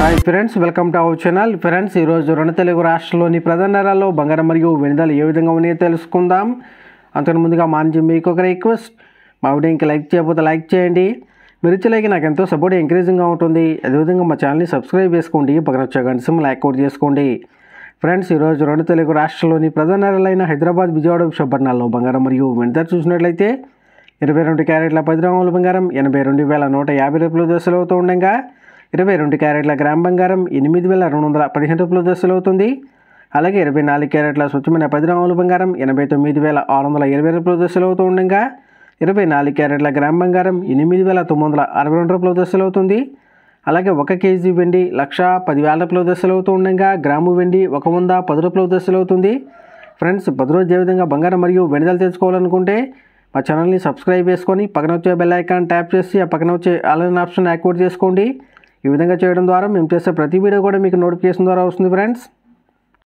Hi friends, welcome to our channel. Friends, ఈరోజు రెండు తెలుగు రాష్ట్రాల్లోని ప్రధాన నగరాల్లో బంగారం మరియు వెనుదలు ఏ విధంగా ఉన్నాయో తెలుసుకుందాం. అంతకు ముందుగా మా నుంచి మీకు ఒక రిక్వెస్ట్, మా వీడియోకి లైక్ చేయకపోతే లైక్ చేయండి. మీరు ఇచ్చే లైక్ నాకు ఎంతో సపోర్ట్ ఎంకరేజింగ్గా ఉంటుంది. అదేవిధంగా మా ఛానల్ని సబ్స్క్రైబ్ చేసుకోండి, పక్కన వచ్చే గంట సింబల్ యాక్టివేట్ చేసుకోండి. ఫ్రెండ్స్, ఈరోజు రెండు తెలుగు రాష్ట్రాల్లోని ప్రధాన నగరాలైన హైదరాబాద్, విజయవాడ, విశాఖపట్నాల్లో బంగారం మరియు వెనుదలు చూసినట్లయితే 22 క్యారెట్ల 10 గ్రాముల బంగారం 82,150 రూపాయల దశలు అవుతూ ఉండగా 22 క్యారెట్ల గ్రామ్ బంగారం 8,215 రూపాయల దశలు అవుతుంది. అలాగే 24 క్యారెట్ల స్వచ్ఛమైన 10 గ్రాముల బంగారం 89,620 రూపాయల దశలు అవుతూ ఉండగా 24 క్యారెట్ల గ్రామ్ బంగారం 8,962 రూపాయల దశలు అవుతుంది. అలాగే 1 కేజీ వెండి 1,10,000 రూపాయల దశలు అవుతూ ఉండగా గ్రాము వెండి 110 రూపాయల దశలు అవుతుంది. ఫ్రెండ్స్, 10 రోజు ఏ విధంగా బంగారం మరియు వెనుదలు తెలుసుకోవాలనుకుంటే మా ఛానల్ని సబ్స్క్రైబ్ చేసుకొని పక్కన వచ్చే బెల్ ఐకాన్ ట్యాప్ చేసి ఆ పక్కన వచ్చే ఆల్ అనే ఆప్షన్ యాక్టివేట్ చేసుకోండి. ఈ విధంగా చేయడం ద్వారా మేము చేసే ప్రతి వీడియో కూడా మీకు నోటిఫికేషన్ ద్వారా వస్తుంది. ఫ్రెండ్స్,